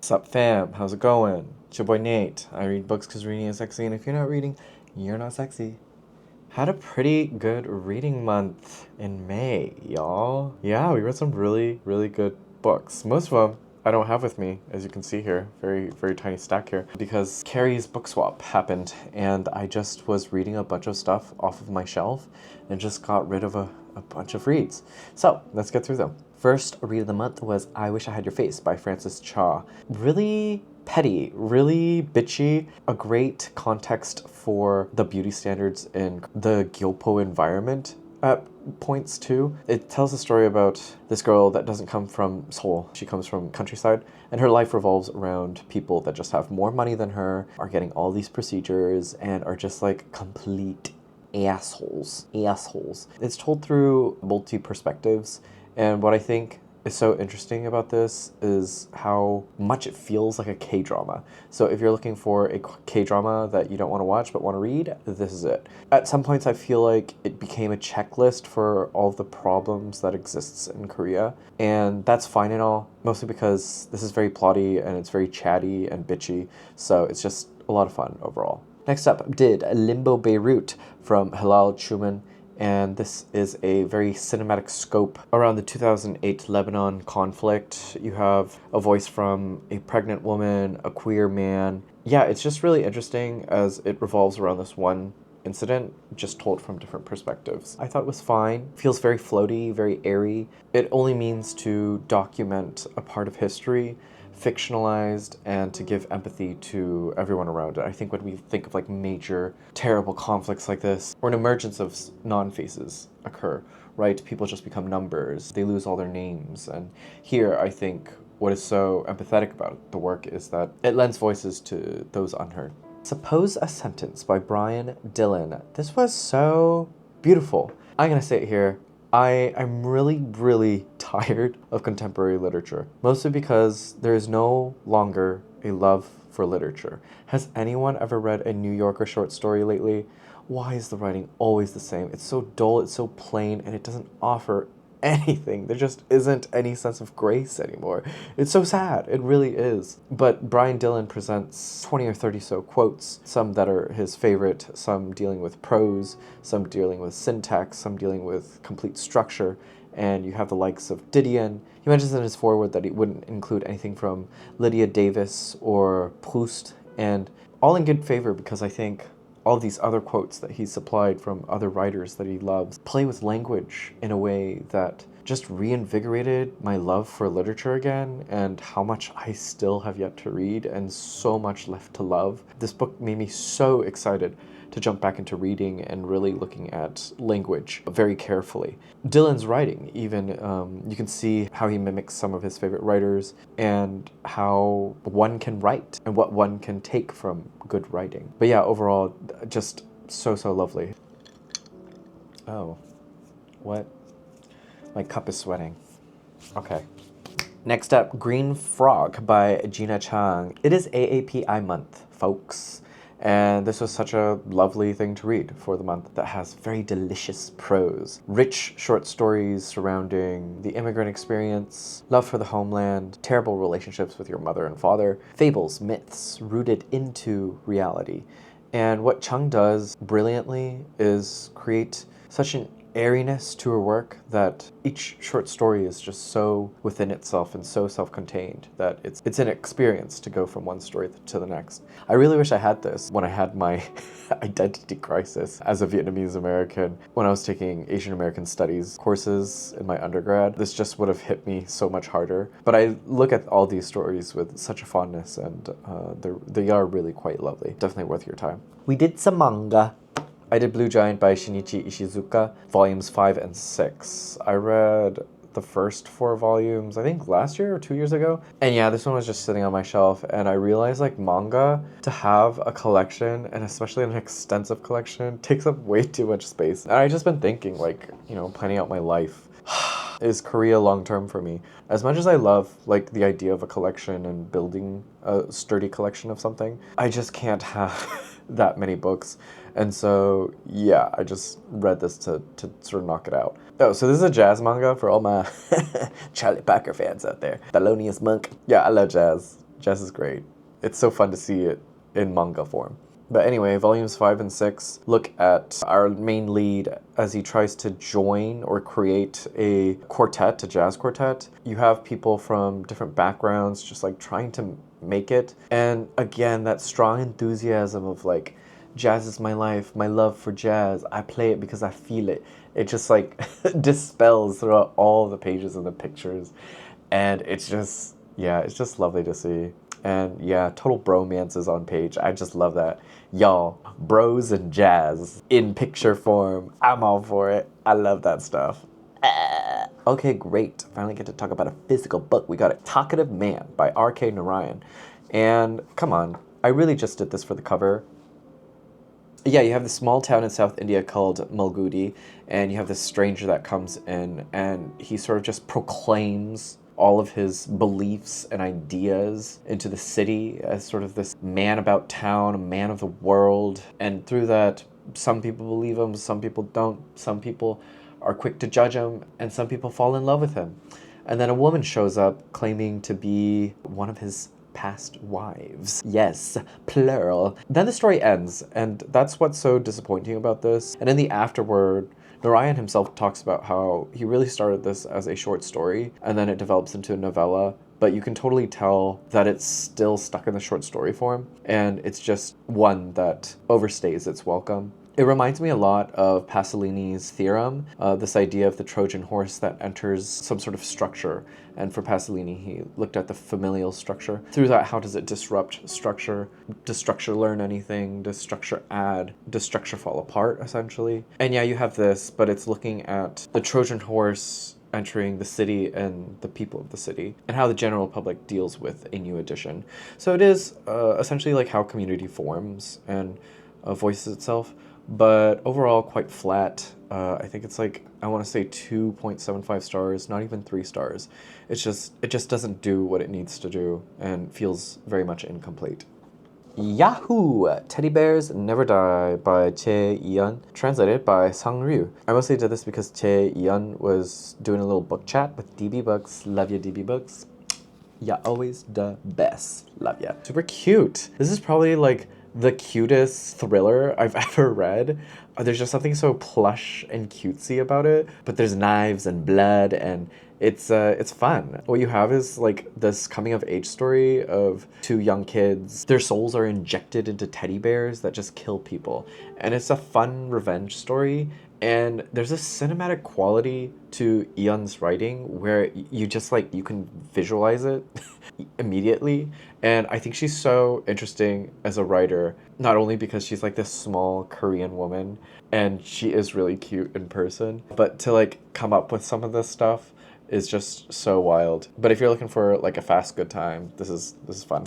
Sup fam, how's it going? It's your boy Nate. I read books because reading is sexy, and if you're not reading, you're not sexy. Had a pretty good reading month in May, y'all. Yeah, we read some really, really good books. Most of them I don't have with me, as you can see here. Very, very tiny stack here. Because Carrie's book swap happened, and I just was reading a bunch of stuff off of my shelf and just got rid of a bunch of reads. So, let's get through them. First read of the month was I Wish I Had Your Face by Frances Cha. Really petty, really bitchy, a great context for the beauty standards in the Gyopo environment at points too. It tells a story about this girl that doesn't come from Seoul. She comes from countryside, and her life revolves around people that just have more money than her, are getting all these procedures, and are just like complete assholes. It's told through multi-perspectives, and what I think is so interesting about this is how much it feels like a K-drama. So if you're looking for a K-drama that you don't want to watch but want to read, this is it. At some points I feel like it became a checklist for all of the problems that exists in Korea, and that's fine and all, mostly because this is very plotty and it's very chatty and bitchy, so it's just a lot of fun overall. Next up did Limbo Beirut from Hilal, Chouman, and this is a very cinematic scope around the 2008 Lebanon conflict. You have a voice from a pregnant woman, a queer man. Yeah, it's just really interesting as it revolves around this one incident, just told from different perspectives. I thought it was fine. Feels very floaty, very airy. It only means to document a part of history, fictionalized, and to give empathy to everyone around it. I think when we think of like major, terrible conflicts like this, or an emergence of non-faces occur, right? People just become numbers. They lose all their names. And here, I think what is so empathetic about the work is that it lends voices to those unheard. Suppose a Sentence by Brian Dillon. This was so beautiful. I'm gonna say it here. I'm really tired of contemporary literature, mostly because there is no longer a love for literature. Has anyone ever read a New Yorker short story lately? Why is the writing always the same? It's so dull, it's so plain, and it doesn't offer anything. There just isn't any sense of grace anymore. It's so sad. It really is. But Brian Dillon presents 20 or 30 so quotes, some that are his favorite, some dealing with prose, some dealing with syntax, some dealing with complete structure, and you have the likes of Dillon. He mentions in his foreword that he wouldn't include anything from Lydia Davis or Proust, and all in good favor because I think all these other quotes that he supplied from other writers that he loves play with language in a way that just reinvigorated my love for literature again, and how much I still have yet to read and so much left to love. This book made me so excited to jump back into reading and really looking at language very carefully. Dillon's writing, even, you can see how he mimics some of his favorite writers and how one can write and what one can take from good writing. But yeah, overall, just so lovely. Oh, what? My cup is sweating. Okay. Next up, Green Frog by Gina Chung. It is AAPI month, folks. And this was such a lovely thing to read for the month that has very delicious prose. Rich short stories surrounding the immigrant experience, love for the homeland, terrible relationships with your mother and father, fables, myths rooted into reality. And what Chung does brilliantly is create such an airiness to her work that each short story is just so within itself and so self-contained that it's an experience to go from one story to the next. I really wish I had this when I had my identity crisis as a Vietnamese American when I was taking Asian American studies courses in my undergrad. This just would have hit me so much harder. But I look at all these stories with such a fondness, and they are really quite lovely. Definitely worth your time. We did some manga. I did Blue Giant by Shinichi Ishizuka, volumes 5 and 6. I read the first 4 volumes, I think last year or 2 years ago. And yeah, this one was just sitting on my shelf, and I realized like manga, to have a collection, and especially an extensive collection, takes up way too much space. And I've just been thinking, like, you know, planning out my life. Is Korea long-term for me? As much as I love like the idea of a collection and building a sturdy collection of something, I just can't have that many books. And so, yeah, I just read this to sort of knock it out. Oh, so this is a jazz manga for all my Charlie Parker fans out there. Thelonious Monk. Yeah, I love jazz. Jazz is great. It's so fun to see it in manga form. But anyway, volumes 5 and 6 look at our main lead as he tries to join or create a quartet, a jazz quartet. You have people from different backgrounds just like trying to make it. And again, that strong enthusiasm of like, jazz is my life, my love for jazz. I play it because I feel it. It just like dispels throughout all the pages and the pictures. And it's just, yeah, it's just lovely to see. And yeah, total bromances on page. I just love that. Y'all, bros and jazz in picture form. I'm all for it. I love that stuff. Okay, great. Finally get to talk about a physical book. We got it. Talkative Man by R.K. Narayan. And come on, I really just did this for the cover. Yeah, you have this small town in South India called Malgudi, and you have this stranger that comes in, and he sort of just proclaims all of his beliefs and ideas into the city as sort of this man about town, a man of the world. And through that, some people believe him, some people don't, some people are quick to judge him, and some people fall in love with him. And then a woman shows up claiming to be one of his past wives. Yes, plural. Then the story ends, and that's what's so disappointing about this. And in the afterword, Narayan himself talks about how he really started this as a short story, and then it develops into a novella, but you can totally tell that it's still stuck in the short story form, and it's just one that overstays its welcome. It reminds me a lot of Pasolini's theorem, this idea of the Trojan horse that enters some sort of structure. And for Pasolini, he looked at the familial structure. Through that, how does it disrupt structure? Does structure learn anything? Does structure add? Does structure fall apart, essentially? And yeah, you have this, but it's looking at the Trojan horse entering the city and the people of the city, and how the general public deals with a new edition. So it is essentially like how community forms and voices itself, but overall quite flat. I think it's like, I want to say 2.75 stars, not even 3 stars. It just doesn't do what it needs to do and feels very much incomplete. Yahoo! Teddy Bears Never Die by Yeeun, translated by Sang-ryu. I mostly did this because Yeeun was doing a little book chat with DB Books. Love you, DB Books. Yeah, always the best. Love ya. Super cute. This is probably like the cutest thriller I've ever read. There's just something so plush and cutesy about it, but there's knives and blood, and it's fun. What you have is like this coming of age story of 2 young kids. Their souls are injected into teddy bears that just kill people, and it's a fun revenge story. And there's a cinematic quality to Yeon's writing where you just like, you can visualize it immediately. And I think she's so interesting as a writer, not only because she's like this small Korean woman and she is really cute in person, but to like come up with some of this stuff is just so wild. But if you're looking for like a fast good time, this is fun.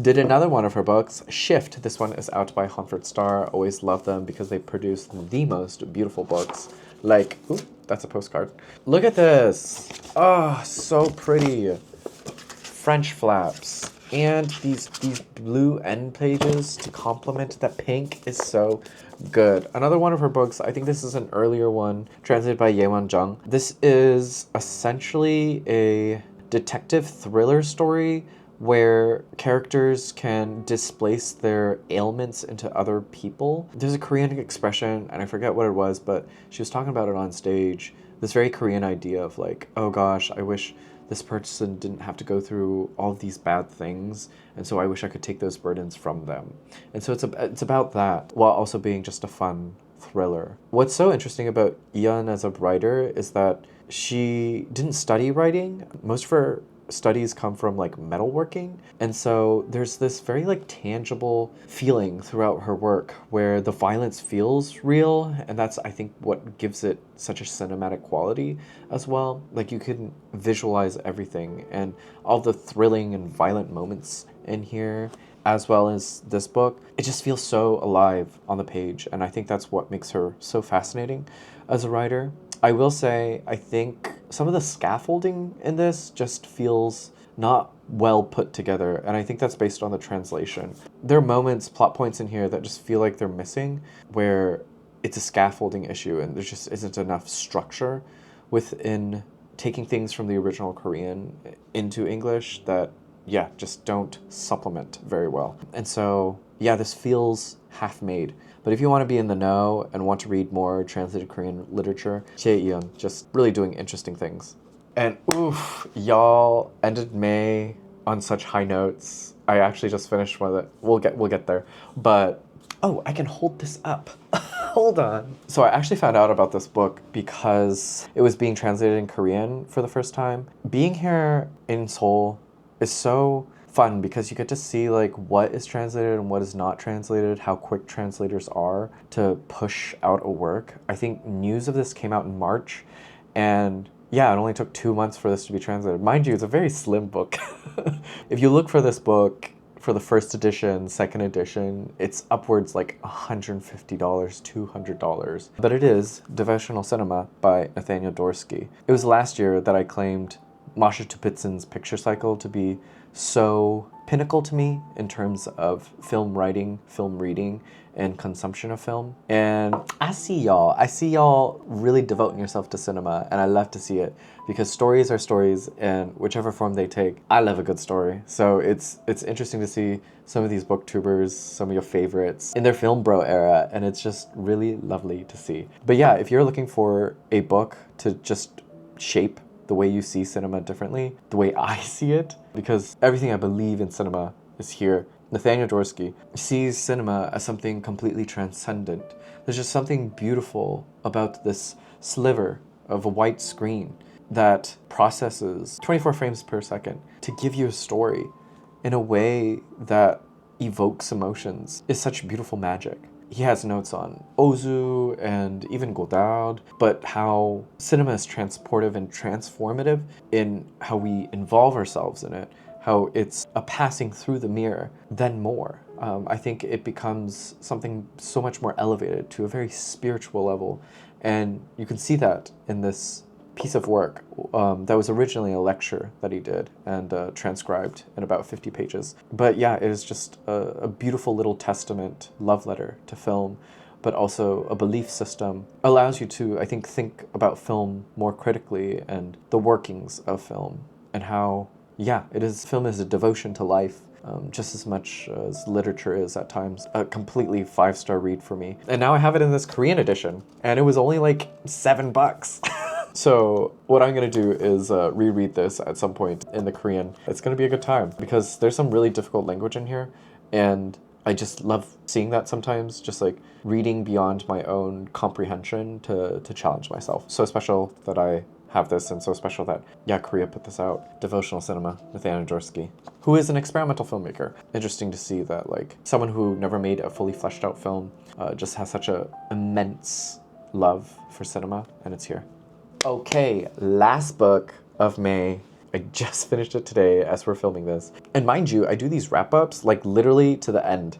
Did another one of her books, Shift. This one is out by Huntford Star. Always love them because they produce the most beautiful books. Like, ooh, that's a postcard. Look at this. Oh, so pretty. French flaps. And these blue end pages to complement that pink is so good. Another one of her books, I think this is an earlier one, translated by Yewon Jung. This is essentially a detective thriller story where characters can displace their ailments into other people. There's a Korean expression, and I forget what it was, but she was talking about it on stage. This very Korean idea of like, oh gosh, I wish this person didn't have to go through all of these bad things, and so I wish I could take those burdens from them. And so it's about that, while also being just a fun thriller. What's so interesting about Yeeun as a writer is that she didn't study writing. Most of her studies come from like metalworking, and so there's this very like tangible feeling throughout her work where the violence feels real, and that's, I think, what gives it such a cinematic quality as well. Like, you can visualize everything and all the thrilling and violent moments in here, as well as this book. It just feels so alive on the page, and I think that's what makes her so fascinating as a writer. I will say, I think some of the scaffolding in this just feels not well put together, and I think that's based on the translation. There are moments, plot points in here that just feel like they're missing, where it's a scaffolding issue and there just isn't enough structure within taking things from the original Korean into English that, yeah, just don't supplement very well. And so, yeah, this feels half-made. But if you want to be in the know and want to read more translated Korean literature, Yeeun, just really doing interesting things. And oof, y'all, ended May on such high notes. I actually just finished one of it. We'll get there. But oh, I can hold this up. Hold on. So I actually found out about this book because it was being translated in Korean for the first time. Being here in Seoul is so fun because you get to see like what is translated and what is not translated, how quick translators are to push out a work. I think news of this came out in March, and yeah, it only took 2 months for this to be translated. Mind you, it's a very slim book. If you look for this book for the first edition, second edition, it's upwards like $150, $200. But it is Devotional Cinema by Nathaniel Dorsky. It was last year that I claimed Masha Tupitsin's picture cycle to be so pinnacle to me in terms of film writing, film reading, and consumption of film. And I see y'all really devoting yourself to cinema, and I love to see it because stories are stories, and whichever form they take, I love a good story. So it's interesting to see some of these booktubers, some of your favorites in their film bro era, and it's just really lovely to see. But yeah, if you're looking for a book to just shape the way you see cinema differently, the way I see it, because everything I believe in cinema is here. Nathaniel Dorsky sees cinema as something completely transcendent. There's just something beautiful about this sliver of a white screen that processes 24 frames per second to give you a story in a way that evokes emotions is such beautiful magic. He has notes on Ozu and even Godard, but how cinema is transportive and transformative in how we involve ourselves in it, how it's a passing through the mirror, then more. I think it becomes something so much more elevated to a very spiritual level, and you can see that in this piece of work that was originally a lecture that he did and transcribed in about 50 pages. But yeah, it is just a beautiful little testament, love letter to film, but also a belief system. Allows you to, I think about film more critically and the workings of film and how, yeah, film is a devotion to life. Just as much as literature is at times. A completely 5-star read for me. And now I have it in this Korean edition, and it was only like $7. So what I'm gonna do is reread this at some point in the Korean. It's gonna be a good time because there's some really difficult language in here, and I just love seeing that sometimes, just like reading beyond my own comprehension to challenge myself. So special that I have this, and so special that, yeah, Korea put this out. Devotional Cinema, Nathaniel Dorsky, who is an experimental filmmaker. Interesting to see that, like, someone who never made a fully fleshed out film just has such a immense love for cinema, and it's here. Okay, last book of May. I just finished it today as we're filming this. And mind you, I do these wrap-ups like literally to the end.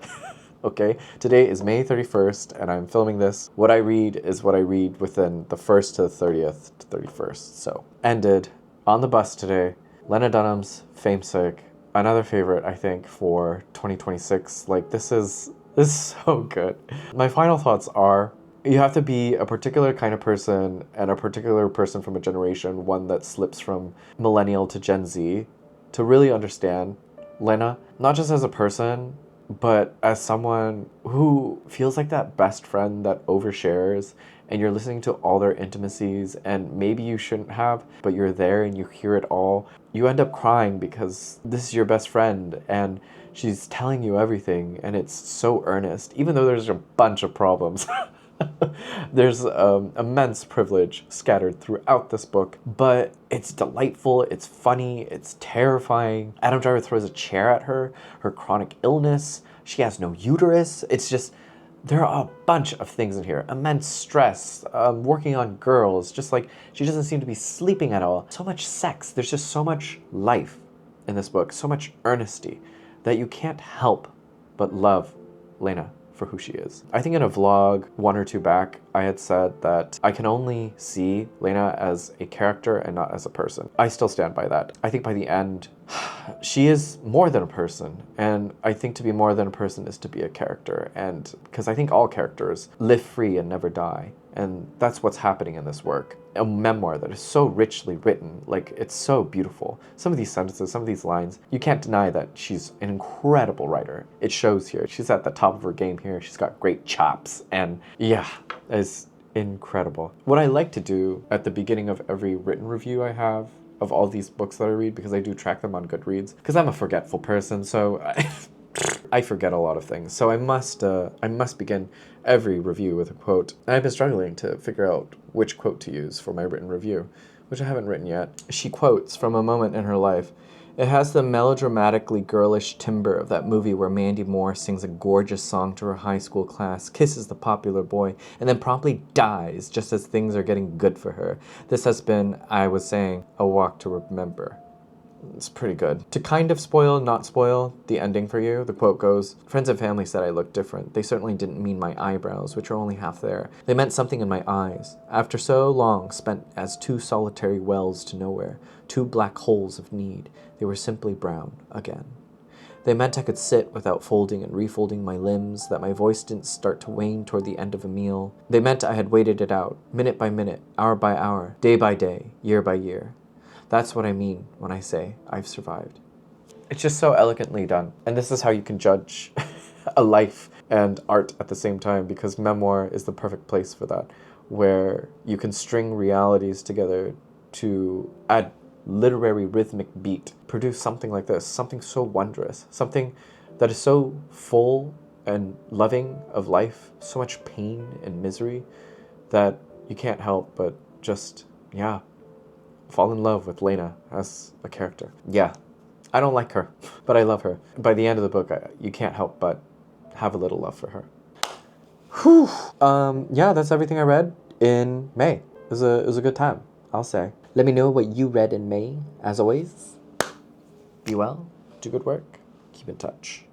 Okay, today is May 31st and I'm filming this. What I read is what I read within the 1st to the 30th to 31st. So, ended on the bus today. Lena Dunham's Famesick, another favorite I think for 2026. Like this is so good. My final thoughts are, you have to be a particular kind of person and a particular person from a generation, one that slips from millennial to Gen Z, to really understand Lena, not just as a person, but as someone who feels like that best friend that overshares and you're listening to all their intimacies and maybe you shouldn't have, but you're there and you hear it all. You end up crying because this is your best friend and she's telling you everything and it's so earnest, even though there's a bunch of problems. There's immense privilege scattered throughout this book, but it's delightful, it's funny, it's terrifying. Adam Driver throws a chair at her, her chronic illness, she has no uterus. It's just, there are a bunch of things in here. Immense stress, working on girls, just like she doesn't seem to be sleeping at all. So much sex, there's just so much life in this book, so much earnesty that you can't help but love Lena. for who she is. I think in a vlog 1 or 2 back, I had said that I can only see Lena as a character and not as a person. I still stand by that. I think by the end, she is more than a person, and I think to be more than a person is to be a character, and because I think all characters live free and never die, and that's what's happening in this work. A memoir that is so richly written, like, it's so beautiful. Some of these sentences, some of these lines, you can't deny that she's an incredible writer. It shows here. She's at the top of her game here. She's got great chops, and yeah, it's incredible. What I like to do at the beginning of every written review I have of all these books that I read, because I do track them on Goodreads, because I'm a forgetful person, so I forget a lot of things. So I must begin every review with a quote. And I've been struggling to figure out which quote to use for my written review, which I haven't written yet. She quotes from a moment in her life. It has the melodramatically girlish timbre of that movie where Mandy Moore sings a gorgeous song to her high school class, kisses the popular boy, and then promptly dies just as things are getting good for her. This has been, I was saying, a walk to remember. It's pretty good. To kind of spoil, not spoil the ending for you, the quote goes, "Friends and family said I looked different. They certainly didn't mean my eyebrows, which are only half there. They meant something in my eyes. After so long spent as 2 solitary wells to nowhere, 2 black holes of need, they were simply brown again. They meant I could sit without folding and refolding my limbs, that my voice didn't start to wane toward the end of a meal. They meant I had waited it out, minute by minute, hour by hour, day by day, year by year. That's what I mean when I say I've survived." It's just so elegantly done. And this is how you can judge a life and art at the same time, because memoir is the perfect place for that, where you can string realities together to add literary rhythmic beat, produce something like this, something so wondrous, something that is so full and loving of life, so much pain and misery, that you can't help but just, yeah, fall in love with Lena as a character. Yeah, I don't like her, but I love her. By the end of the book, you can't help but have a little love for her. Whew. Yeah, that's everything I read in May. It was a good time, I'll say. Let me know what you read in May. As always, be well, do good work, keep in touch.